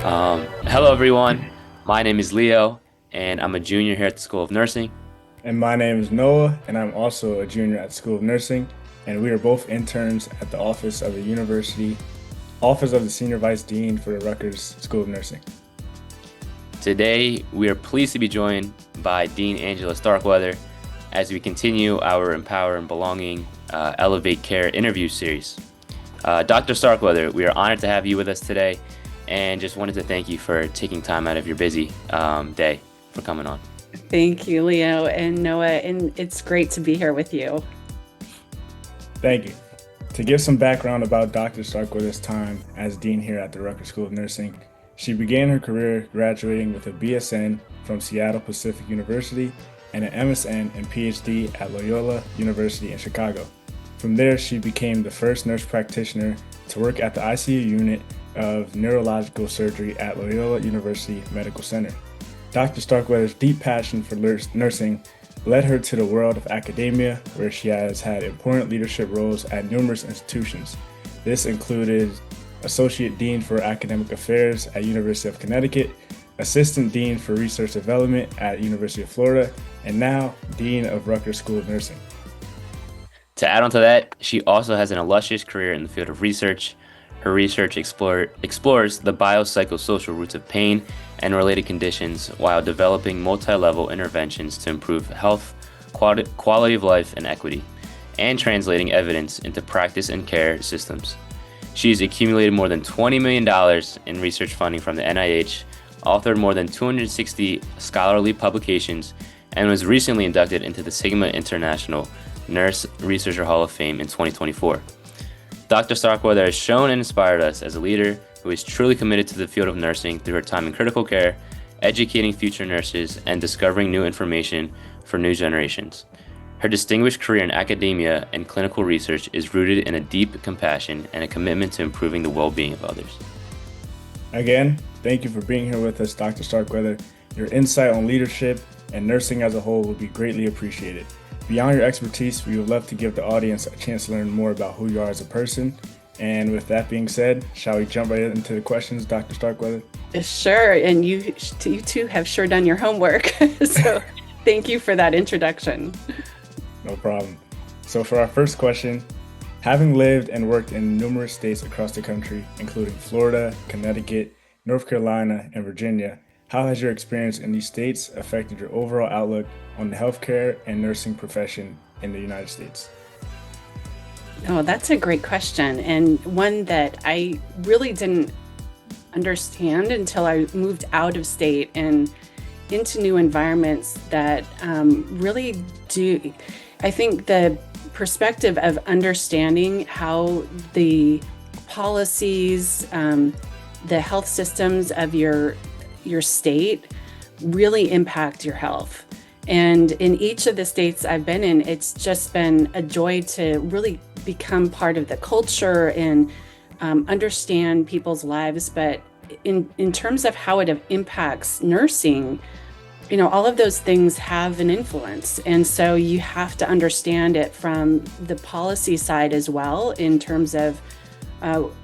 Hello, everyone. My name is Leo, and I'm a junior here at the School of Nursing. And my name is Noah, and I'm also a junior at School of Nursing, and we are both interns at the Office of the Senior Vice Dean for the Rutgers School of Nursing. Today, we are pleased to be joined by Dean Angela Starkweather as we continue our Empower and Belonging Elevate Care interview series. Dr. Starkweather, we are honored to have you with us today and just wanted to thank you for taking time out of your busy day for coming on. Thank you, Leo and Noah, and it's great to be here with you. Thank you. To give some background about Dr. Starkweather's time as dean here at the Rutgers School of Nursing, she began her career graduating with a BSN from Seattle Pacific University and an MSN and PhD at Loyola University in Chicago. From there, she became the first nurse practitioner to work at the ICU unit of neurological surgery at Loyola University Medical Center. Dr. Starkweather's deep passion for nursing led her to the world of academia, where she has had important leadership roles at numerous institutions. This included Associate Dean for Academic Affairs at University of Connecticut, Assistant Dean for Research Development at University of Florida, and now Dean of Rutgers School of Nursing. To add on to that, she also has an illustrious career in the field of research. Her research explores the biopsychosocial roots of pain and related conditions while developing multi-level interventions to improve health, quality of life, and equity, and translating evidence into practice and care systems. She's accumulated more than $20 million in research funding from the NIH, authored more than 260 scholarly publications, and was recently inducted into the Sigma International Nurse Researcher Hall of Fame in 2024. Dr. Starkweather has shown and inspired us as a leader who is truly committed to the field of nursing through her time in critical care, educating future nurses, and discovering new information for new generations. Her distinguished career in academia and clinical research is rooted in a deep compassion and a commitment to improving the well-being of others. Again, thank you for being here with us, Dr. Starkweather. Your insight on leadership and nursing as a whole will be greatly appreciated. Beyond your expertise, we would love to give the audience a chance to learn more about who you are as a person. And with that being said, shall we jump right into the questions, Dr. Starkweather? Sure, and you two have sure done your homework. So thank you for that introduction. No problem. So for our first question, having lived and worked in numerous states across the country, including Florida, Connecticut, North Carolina, and Virginia, how has your experience in these states affected your overall outlook on the healthcare and nursing profession in the United States? Oh, that's a great question, and one that I really didn't understand until I moved out of state and into new environments that really do. I think the perspective of understanding how the policies, the health systems of your state really impact your health. And in each of the states I've been in, it's just been a joy to really become part of the culture and understand people's lives. But in terms of how it impacts nursing, all of those things have an influence. And so you have to understand it from the policy side as well, in terms of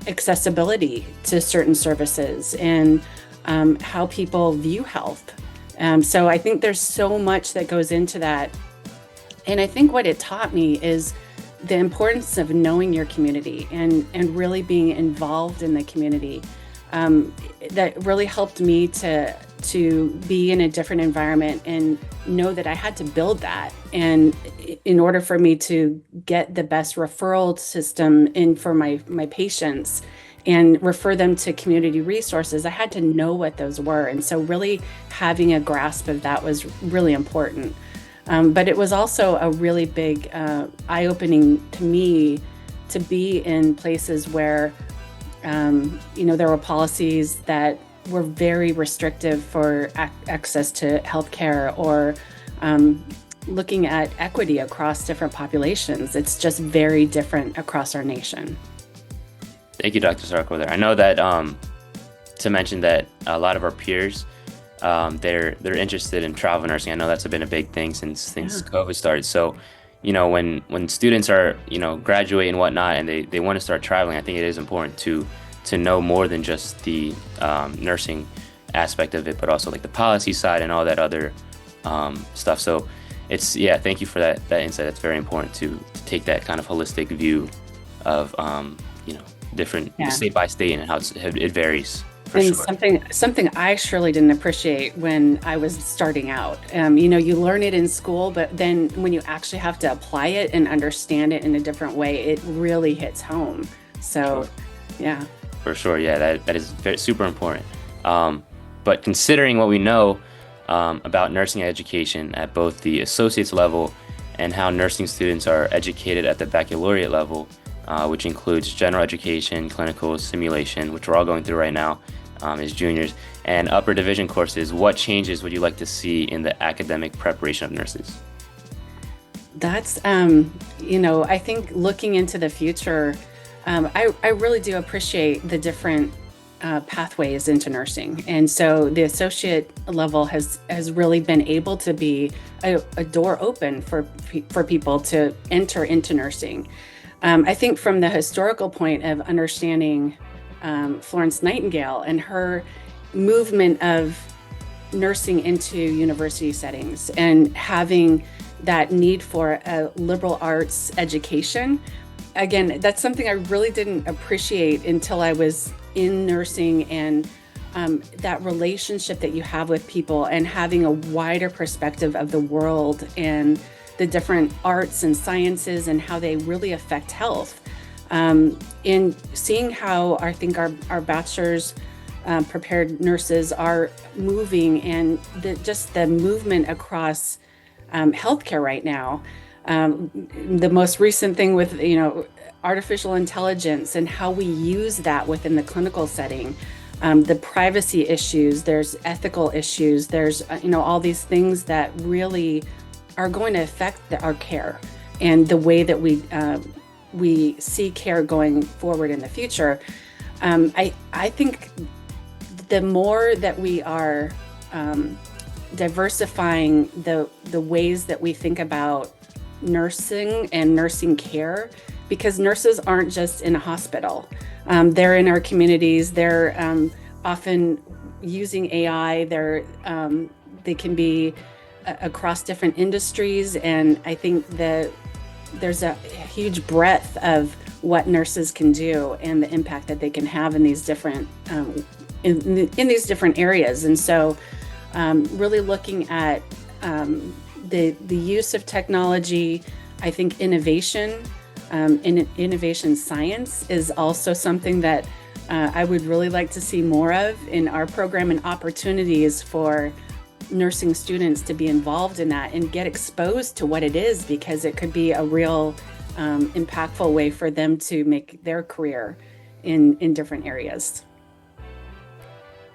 accessibility to certain services and how people view health. So I think there's so much that goes into that. And I think what it taught me is the importance of knowing your community and really being involved in the community. That really helped me to be in a different environment and know that I had to build that. And in order for me to get the best referral system in for my patients and refer them to community resources, I had to know what those were. And so really having a grasp of that was really important. But it was also a really big eye-opening to me to be in places where, there were policies that were very restrictive for access to healthcare or looking at equity across different populations. It's just very different across our nation. Thank you, Dr. Starkweather. I know that to mention that a lot of our peers, they're interested in travel nursing. I know that's been a big thing since COVID started. So, when students are, graduate and whatnot, and they want to start traveling, I think it is important to to know more than just the nursing aspect of it, but also like the policy side and all that other stuff. So thank you for that insight. That's very important to take that kind of holistic view of different state by state and how it varies. For And sure. something I surely didn't appreciate when I was starting out. You learn it in school, but then when you actually have to apply it and understand it in a different way, it really hits home. So, Sure. yeah. For sure, yeah, that is super important. But considering what we know about nursing education at both the associate's level and how nursing students are educated at the baccalaureate level, which includes general education, clinical, simulation, which we're all going through right now as juniors, and upper division courses, what changes would you like to see in the academic preparation of nurses? That's, I think looking into the future, I really do appreciate the different pathways into nursing. And so the associate level has really been able to be a door open for people to enter into nursing. I think from the historical point of understanding Florence Nightingale and her movement of nursing into university settings and having that need for a liberal arts education. Again, that's something I really didn't appreciate until I was in nursing, and that relationship that you have with people and having a wider perspective of the world and the different arts and sciences and how they really affect health. In seeing how I think our bachelor's prepared nurses are moving, and just the movement across healthcare right now. The most recent thing with artificial intelligence and how we use that within the clinical setting, the privacy issues, there's ethical issues, there's all these things that really are going to affect our care and the way that we see care going forward in the future. I think the more that we are diversifying the ways that we think about nursing and nursing care, because nurses aren't just in a hospital. They're in our communities. They're often using AI. They can be across different industries, and I think that there's a huge breadth of what nurses can do and the impact that they can have in these different in these different areas. And so, really looking at the use of technology, I think innovation. Innovation science is also something that I would really like to see more of in our program, and opportunities for nursing students to be involved in that and get exposed to what it is, because it could be a real impactful way for them to make their career in different areas.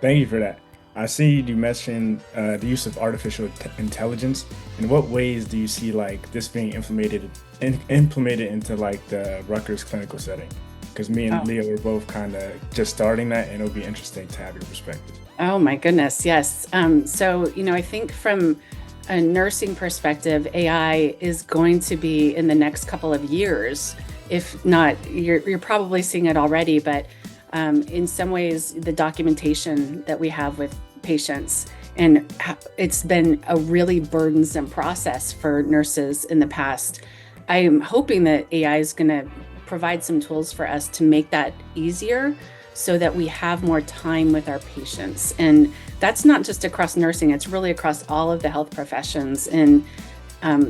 Thank you for that. I see you mentioned the use of artificial intelligence. In what ways do you see this being implemented into the Rutgers clinical setting? Because me and Leo were both kind of just starting that, and it'll be interesting to have your perspective. Oh my goodness, yes. So, I think from a nursing perspective, AI is going to be in the next couple of years. If not, you're probably seeing it already, but in some ways, the documentation that we have with patients, and it's been a really burdensome process for nurses in the past. I am hoping that AI is going to provide some tools for us to make that easier, so that we have more time with our patients. And that's not just across nursing, it's really across all of the health professions, and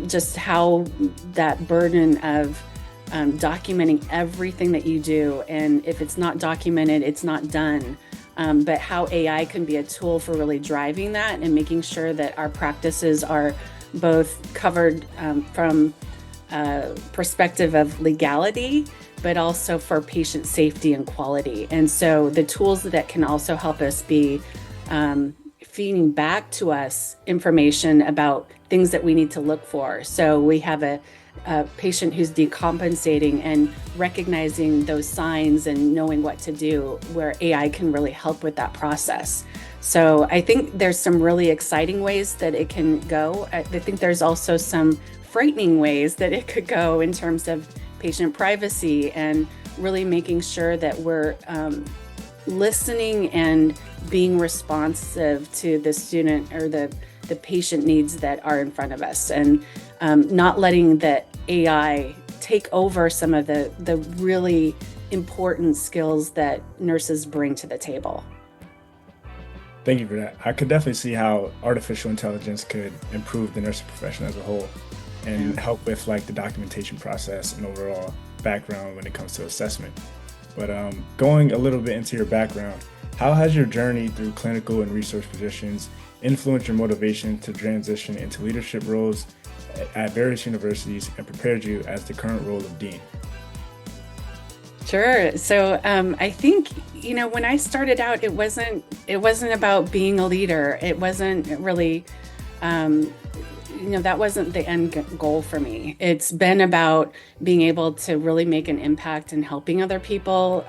just how that burden of documenting everything that you do, and if it's not documented, it's not done. But how AI can be a tool for really driving that and making sure that our practices are both covered from a perspective of legality, but also for patient safety and quality. And so the tools that can also help us be feeding back to us information about things that we need to look for. So we have a patient who's decompensating and recognizing those signs and knowing what to do, where AI can really help with that process. So I think there's some really exciting ways that it can go. I think there's also some frightening ways that it could go in terms of patient privacy, and really making sure that we're listening and being responsive to the student or the patient needs that are in front of us, and not letting the AI take over some of the really important skills that nurses bring to the table. Thank you for that. I could definitely see how artificial intelligence could improve the nursing profession as a whole and help with like the documentation process and overall background when it comes to assessment. But going a little bit into your background, how has your journey through clinical and research positions influenced your motivation to transition into leadership roles at various universities and prepared you as the current role of dean? Sure. So I think, when I started out, it wasn't about being a leader. It wasn't really, that wasn't the end goal for me. It's been about being able to really make an impact in helping other people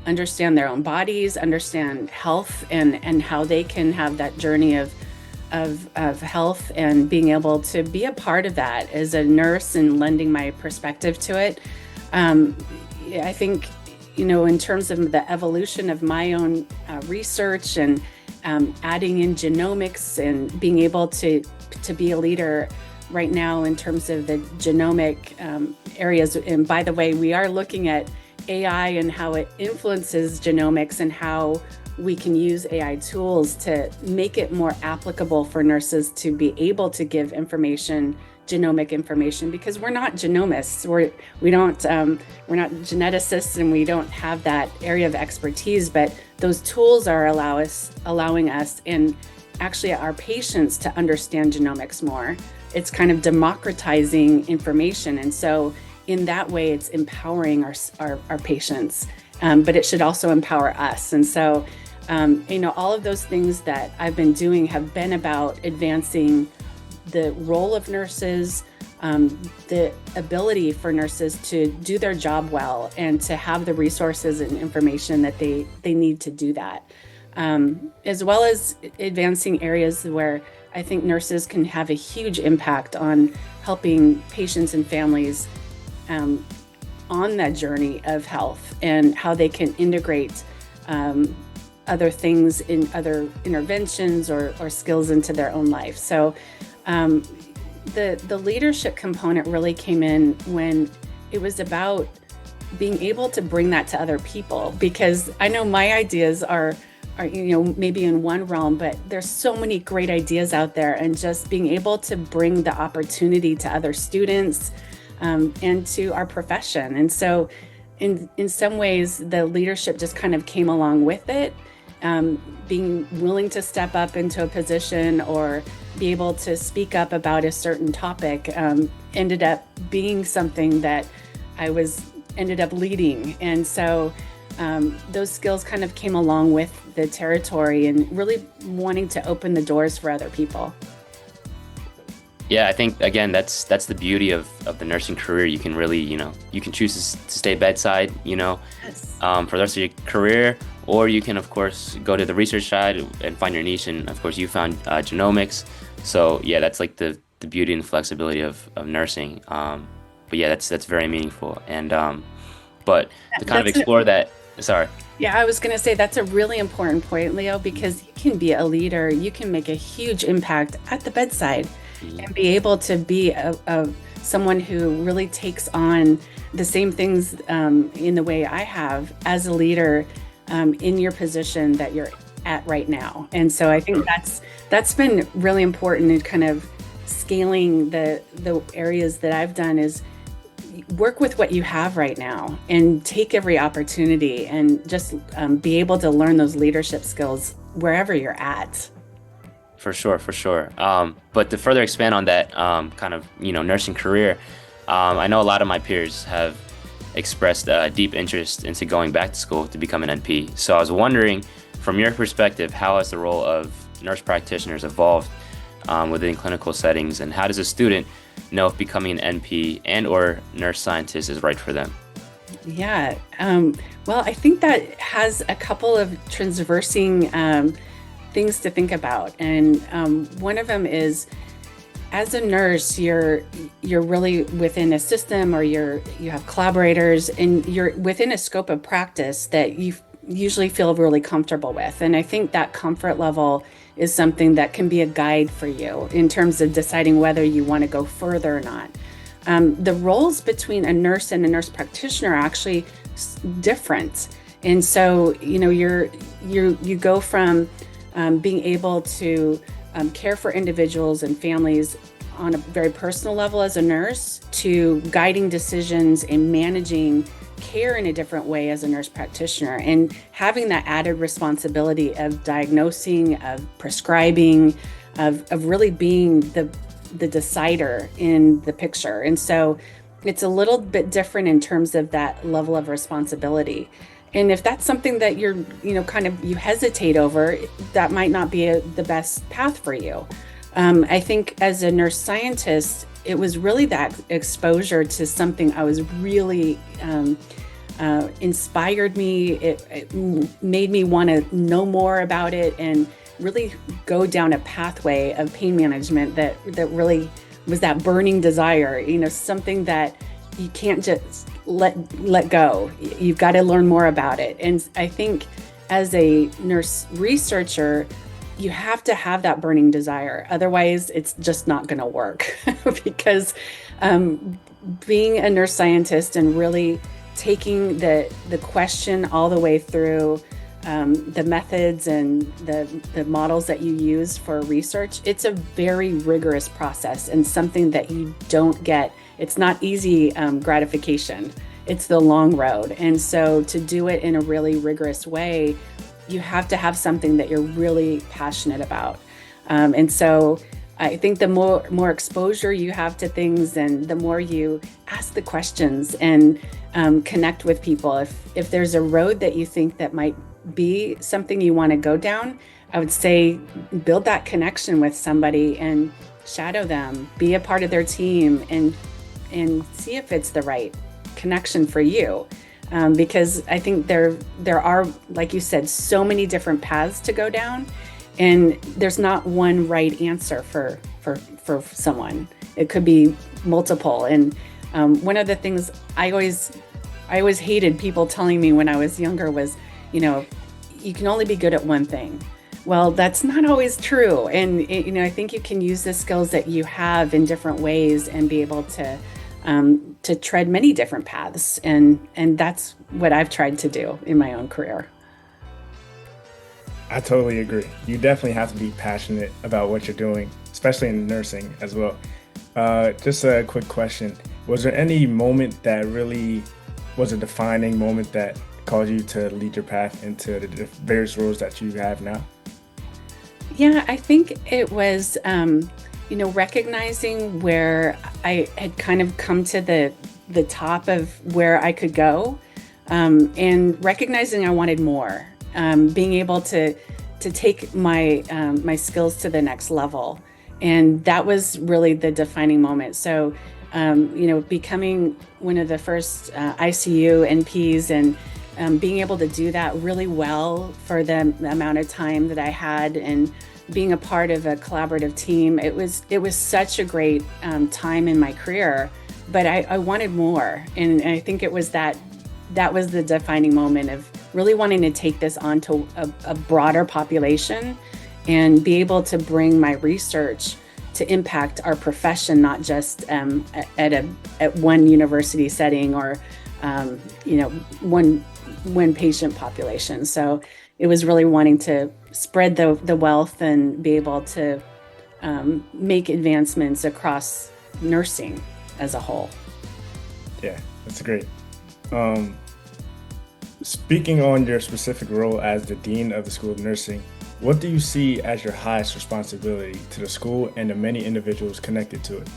understand their own bodies, understand health, and how they can have that journey of health, and being able to be a part of that as a nurse and lending my perspective to it. I think, in terms of the evolution of my own research and adding in genomics and being able to be a leader right now in terms of the genomic areas. And by the way, we are looking at AI and how it influences genomics and how we can use AI tools to make it more applicable for nurses to be able to give genomic information, because we're not genomists. We're not geneticists, and we don't have that area of expertise, but those tools are allowing us and actually our patients to understand genomics more. It's kind of democratizing information. And so in that way, it's empowering our patients, but it should also empower us. And so, all of those things that I've been doing have been about advancing the role of nurses, the ability for nurses to do their job well and to have the resources and information that they need to do that, as well as advancing areas where I think nurses can have a huge impact on helping patients and families on that journey of health, and how they can integrate other things in other interventions or skills into their own life. So the leadership component really came in when it was about being able to bring that to other people, because I know my ideas are maybe in one realm, but there's so many great ideas out there, and just being able to bring the opportunity to other students and to our profession. And so in some ways, the leadership just kind of came along with it. Being willing to step up into a position or be able to speak up about a certain topic ended up being something that I ended up leading. And so those skills kind of came along with the territory and really wanting to open the doors for other people. Yeah, I think, again, that's the beauty of the nursing career. You can really, you can choose to stay bedside, Yes. for the rest of your career, or you can, of course, go to the research side and find your niche. And of course, you found genomics. So yeah, that's like the beauty and flexibility of nursing. But yeah, that's very meaningful. And but to kind of explore that, sorry. Yeah, I was going to say that's a really important point, Leo, because you can be a leader, you can make a huge impact at the bedside, and be able to be someone who really takes on the same things in the way I have as a leader in your position that you're at right now. And so I think that's been really important in kind of scaling the areas that I've done, is work with what you have right now and take every opportunity and just be able to learn those leadership skills wherever you're at. For sure. But to further expand on that kind of, nursing career, I know a lot of my peers have expressed deep interest into going back to school to become an NP. So I was wondering, from your perspective, how has the role of nurse practitioners evolved within clinical settings, and how does a student know if becoming an NP and or nurse scientist is right for them? Yeah, well, I think that has a couple of transversing things to think about. And one of them is, as a nurse, you're really within a system, or you have collaborators, and you're within a scope of practice that usually feel really comfortable with. And I think that comfort level is something that can be a guide for you in terms of deciding whether you want to go further or not. The roles between a nurse and a nurse practitioner are actually different. And so, you go from being able to care for individuals and families on a very personal level as a nurse to guiding decisions and managing care in a different way as a nurse practitioner, and having that added responsibility of diagnosing, of prescribing, of really being the decider in the picture. And so it's a little bit different in terms of that level of responsibility. And if that's something that you're, you hesitate over, that might not be the best path for you. I think as a nurse scientist, it was really that exposure to something I was really inspired me. It made me want to know more about it and really go down a pathway of pain management that really was that burning desire, something that you can't just let go. You've got to learn more about it. And I think as a nurse researcher, you have to have that burning desire. Otherwise, it's just not going to work because being a nurse scientist and really taking the question all the way through the methods and the models that you use for research, it's a very rigorous process and something that you don't get. It's not easy gratification. It's the long road. And so to do it in a really rigorous way, you have to have something that you're really passionate about. And so I think the more exposure you have to things and the more you ask the questions and connect with people, if there's a road that you think that might be something you want to go down, I would say build that connection with somebody and shadow them, be a part of their team, and see if it's the right connection for you. Because I think there are, like you said, so many different paths to go down, and there's not one right answer for someone. It could be multiple. And one of the things I always hated people telling me when I was younger was, you can only be good at one thing. Well, that's not always true. And I think you can use the skills that you have in different ways and be able to tread many different paths. And that's what I've tried to do in my own career. I totally agree. You definitely have to be passionate about what you're doing, especially in nursing as well. Just a quick question. Was there any moment that really was a defining moment that caused you to lead your path into the various roles that you have now? Yeah, I think it was, recognizing where I had kind of come to the top of where I could go, and recognizing I wanted more, being able to take my skills to the next level. And that was really the defining moment. So, becoming one of the first ICU NPs and being able to do that really well for the amount of time that I had, and being a part of a collaborative team, it was such a great time in my career. But I wanted more, and I think it was that was the defining moment of really wanting to take this onto a broader population and be able to bring my research to impact our profession, not just at one university setting or one patient population. So it was really wanting to spread the wealth and be able to make advancements across nursing as a whole. Yeah, that's great. Speaking on your specific role as the Dean of the School of Nursing, what do you see as your highest responsibility to the school and the many individuals connected to it?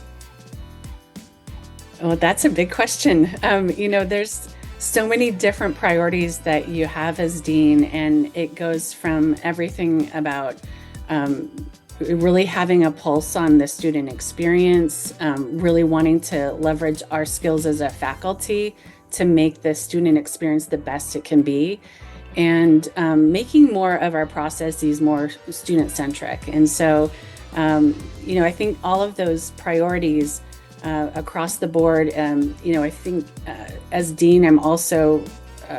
Oh, that's a big question. There's so many different priorities that you have as dean, and it goes from everything about really having a pulse on the student experience, really wanting to leverage our skills as a faculty to make the student experience the best it can be, and making more of our processes more student-centric. And so, I think all of those priorities across the board, I think as dean, I'm also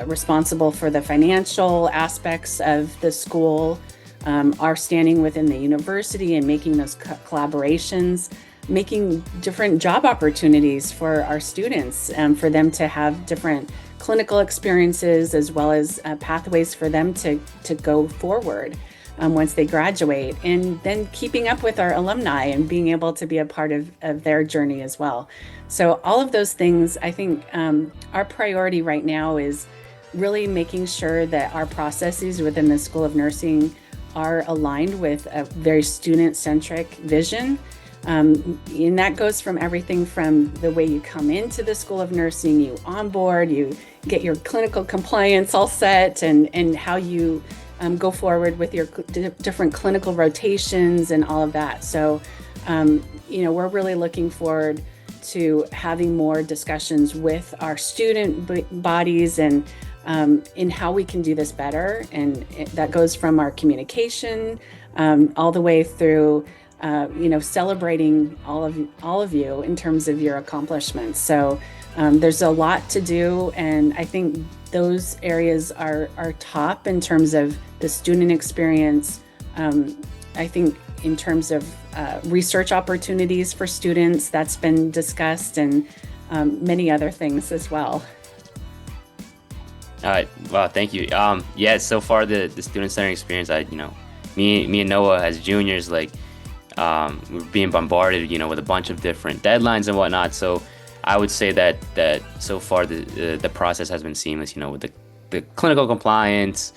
responsible for the financial aspects of the school, our standing within the university and making those collaborations, making different job opportunities for our students, for them to have different clinical experiences as well as pathways for them to go forward once they graduate, and then keeping up with our alumni and being able to be a part of their journey as well. So all of those things, I think our priority right now is really making sure that our processes within the School of Nursing are aligned with a very student-centric vision. And that goes from everything from the way you come into the School of Nursing, you onboard, you get your clinical compliance all set, and how you go forward with your different clinical rotations and all of that. So, we're really looking forward to having more discussions with our student bodies and in how we can do this better. And that goes from our communication all the way through celebrating all of you in terms of your accomplishments. So there's a lot to do, and I think those areas are top in terms of the student experience. I think in terms of research opportunities for students, that's been discussed, and many other things as well. All right. Wow. Thank you. So far the student-centered experience, me and Noah as juniors, we're being bombarded, with a bunch of different deadlines and whatnot. So I would say that so far the process has been seamless, with the clinical compliance.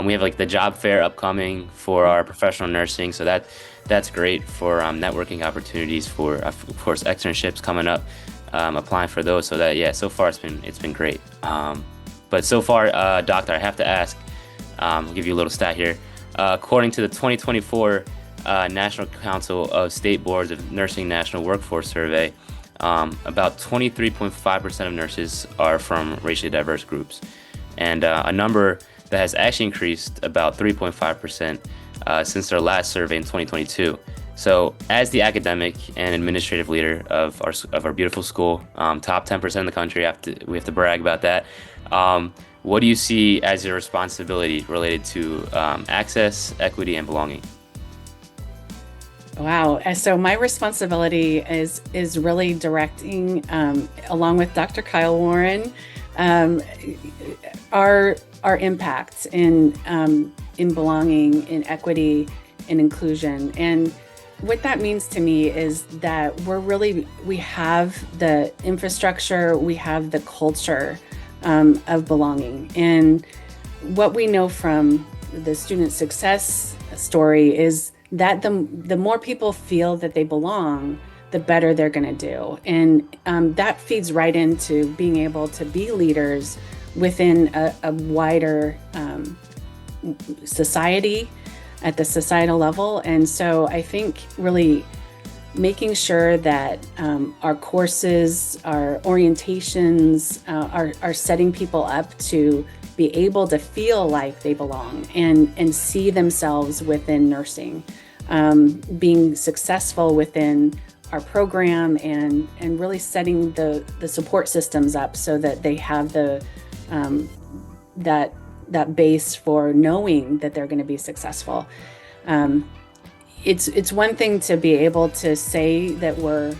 We have the job fair upcoming for our professional nursing. So that's great for networking opportunities, for, of course, externships coming up, applying for those. So so far it's been great. But so far, Doctor, I have to ask, I'll give you a little stat here. According to the 2024 National Council of State Boards of Nursing National Workforce Survey, about 23.5% of nurses are from racially diverse groups, and a number that has actually increased about 3.5% since their last survey in 2022. So, as the academic and administrative leader of our beautiful school, top 10% in the country, we have to brag about that. What do you see as your responsibility related to access, equity, and belonging? Wow. So my responsibility is really directing, along with Dr. Kyle Warren, our impact in belonging, in equity, in inclusion. And what that means to me is that we have the infrastructure, we have the culture of belonging. And what we know from the student success story is that the more people feel that they belong, the better they're going to do. And that feeds right into being able to be leaders within a wider society, at the societal level. And so I think really making sure that our courses, our orientations are setting people up to be able to feel like they belong and see themselves within nursing, being successful within our program, and really setting the support systems up so that they have that base for knowing that they're going to be successful. It's one thing to be able to say that we're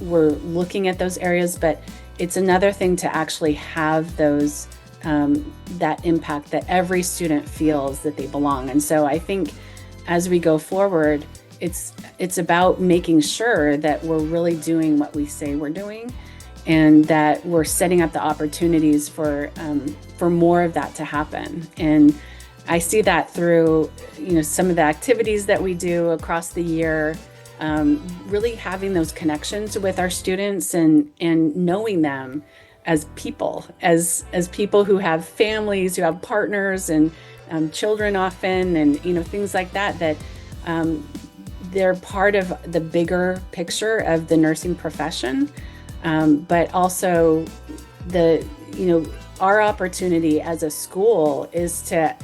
looking at those areas, but it's another thing to actually have those that impact, that every student feels that they belong. And so I think as we go forward, it's about making sure that we're really doing what we say we're doing, and that we're setting up the opportunities for more of that to happen. And I see that through some of the activities that we do across the year, really having those connections with our students and knowing them as people, as people who have families, who have partners and children often, and things like that, that they're part of the bigger picture of the nursing profession, but also our opportunity as a school is to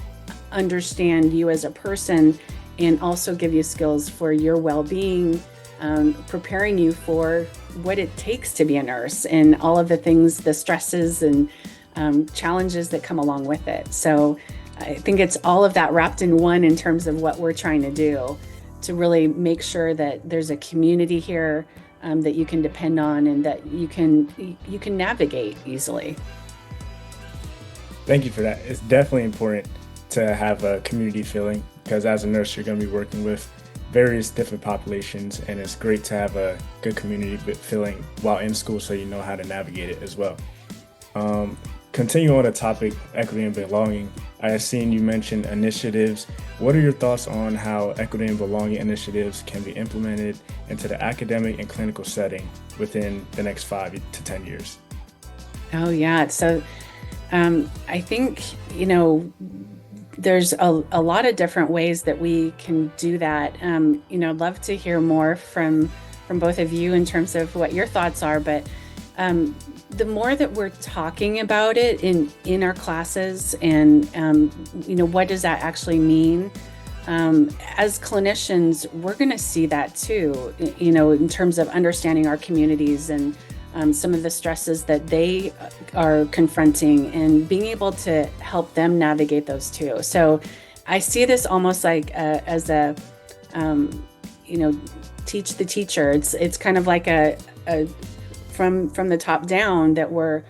understand you as a person and also give you skills for your well-being, preparing you for what it takes to be a nurse and all of the things, the stresses and challenges that come along with it. So I think it's all of that wrapped in one in terms of what we're trying to do to really make sure that there's a community here that you can depend on and that you can navigate easily. Thank you for that. It's definitely important to have a community feeling because as a nurse, you're going to be working with various different populations, and it's great to have a good community feeling while in school so you know how to navigate it as well. Continue on the topic, equity and belonging. I have seen you mention initiatives. What are your thoughts on how equity and belonging initiatives can be implemented into the academic and clinical setting within the next 5 to 10 years? Oh, yeah. So I think, there's a lot of different ways that we can do that. I'd love to hear more from both of you in terms of what your thoughts are, but the more that we're talking about it in our classes and, what does that actually mean? As clinicians, we're going to see that too, in terms of understanding our communities and some of the stresses that they are confronting and being able to help them navigate those too. So I see this almost like as a, teach the teacher. It's kind of like a from the top down that we're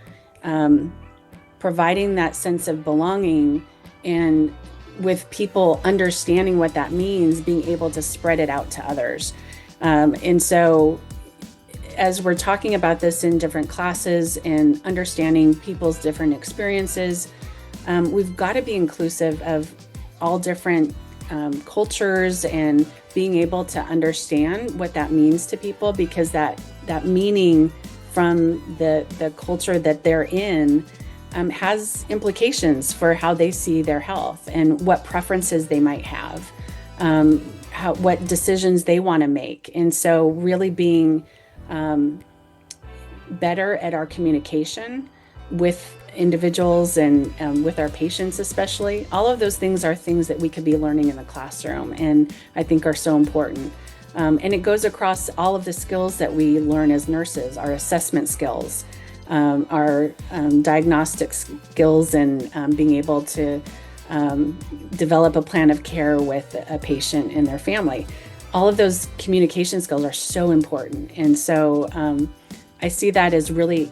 providing that sense of belonging, and with people understanding what that means, being able to spread it out to others. And so as we're talking about this in different classes and understanding people's different experiences, we've got to be inclusive of all different cultures and being able to understand what that means to people, because that meaning from the culture that they're in has implications for how they see their health and what preferences they might have, what decisions they want to make. And so really being better at our communication with individuals and with our patients especially. All of those things are things that we could be learning in the classroom and I think are so important. And it goes across all of the skills that we learn as nurses, our assessment skills, our diagnostic skills, and being able to develop a plan of care with a patient and their family. All of those communication skills are so important. And so I see that as really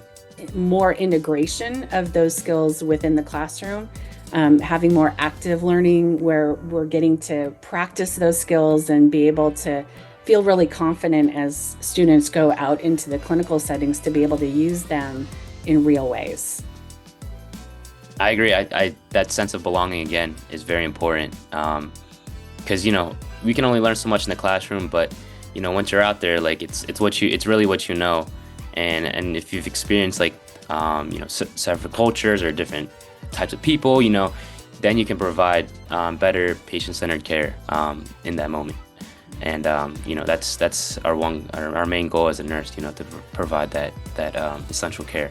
more integration of those skills within the classroom, having more active learning where we're getting to practice those skills and be able to feel really confident as students go out into the clinical settings to be able to use them in real ways. I agree. I that sense of belonging again is very important because we can only learn so much in the classroom, but once you're out there, like it's really what you know, and if you've experienced like several cultures or different types of people, then you can provide better patient-centered care in that moment. And that's our main goal as a nurse, to provide that essential care.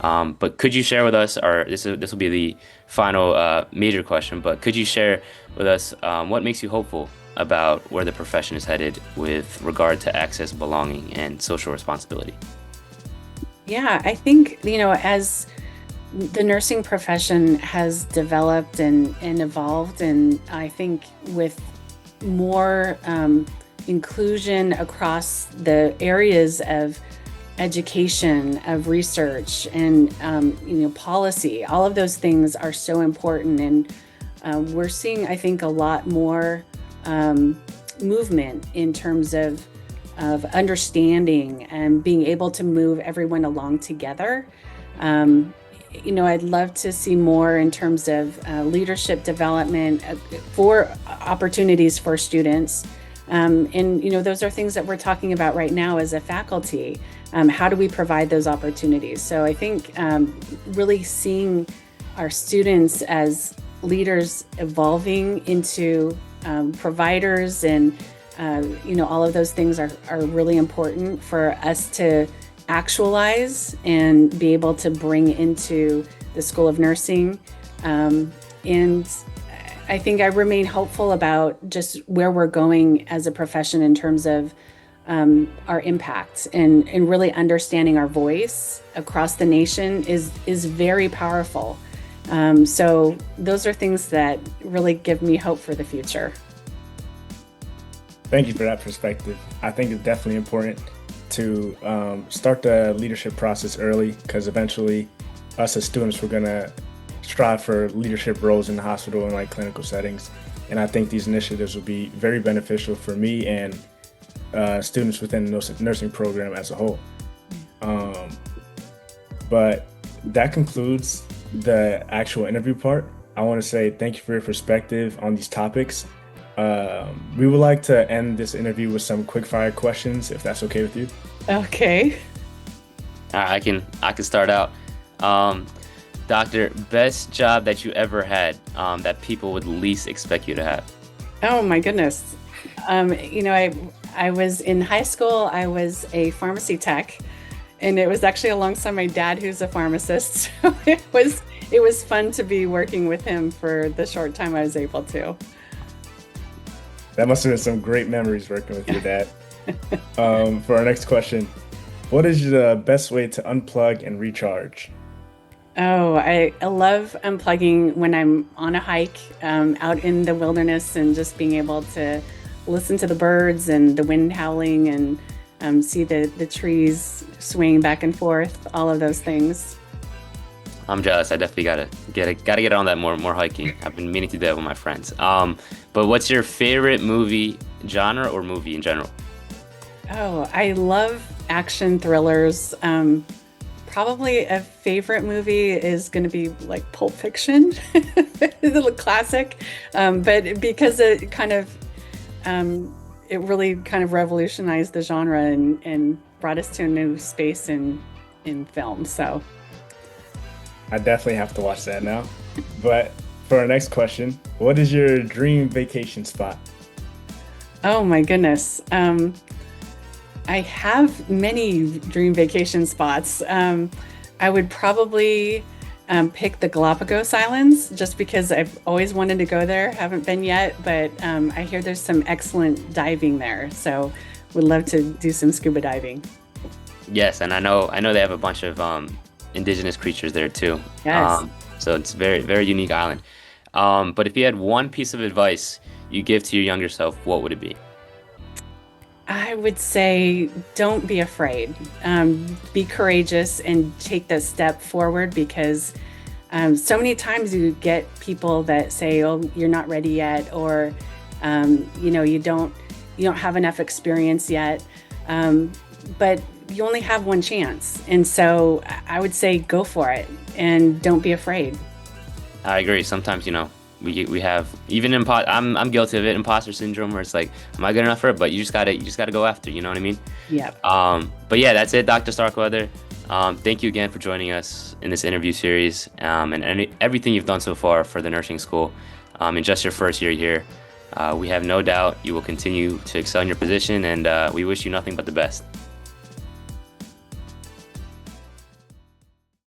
But could you share with us, or this will be the final major question, but could you share with us what makes you hopeful about where the profession is headed with regard to access, belonging, and social responsibility? Yeah, I think, as the nursing profession has developed and evolved, and I think with more inclusion across the areas of education, of research, and policy, all of those things are so important. And we're seeing, I think, a lot more movement in terms of understanding and being able to move everyone along together. I'd love to see more in terms of leadership development for opportunities for students. Those are things that we're talking about right now as a faculty. How do we provide those opportunities? So I think really seeing our students as leaders evolving into providers and all of those things are really important for us to actualize and be able to bring into the School of Nursing. And I think I remain hopeful about just where we're going as a profession in terms of our impact, and really understanding our voice across the nation is very powerful. So those are things that really give me hope for the future. Thank you for that perspective. I think it's definitely important to start the leadership process early, because eventually us as students, we're going to strive for leadership roles in the hospital and like clinical settings. And I think these initiatives will be very beneficial for me and students within the nursing program as a whole. But that concludes the actual interview part. I want to say thank you for your perspective on these topics. We would like to end this interview with some quick fire questions, if that's okay with you. Okay. I can start out. Doctor, best job that you ever had that people would least expect you to have? Oh my goodness. I was in high school, I was a pharmacy tech, and it was actually alongside my dad, who's a pharmacist. So it was fun to be working with him for the short time I was able to. That must have been some great memories working with your dad. For our next question, what is the best way to unplug and recharge? Oh, I love unplugging when I'm on a hike out in the wilderness, and just being able to listen to the birds and the wind howling, and see the trees swaying back and forth, all of those things. I'm jealous. I definitely gotta get on that more hiking. I've been meaning to do that with my friends. But what's your favorite movie genre or movie in general? Oh, I love action thrillers. Probably a favorite movie is going to be like Pulp Fiction, the classic, but because it kind of it really kind of revolutionized the genre and brought us to a new space in film. So I definitely have to watch that now. But for our next question, what is your dream vacation spot? oh my goodness. I have many dream vacation spots. I would probably pick the Galapagos Islands, just because I've always wanted to go there. Haven't been yet, but I hear there's some excellent diving there. So would love to do some scuba diving. Yes, and I know they have a bunch of indigenous creatures there too. Yes. So it's very, very unique island. But if you had one piece of advice you give to your younger self, what would it be? I would say don't be afraid. Be courageous and take the step forward, because so many times you get people that say, "Oh, you're not ready yet," or you don't have enough experience yet. But you only have one chance, and so I would say go for it and don't be afraid. I agree. Sometimes, we have even I'm guilty of it, imposter syndrome, where it's like, am I good enough for it? But you just gotta go after. You know what I mean? Yeah. But yeah, that's it, Dr. Starkweather. Thank you again for joining us in this interview series, and everything you've done so far for the nursing school. In just your first year here, we have no doubt you will continue to excel in your position, and we wish you nothing but the best.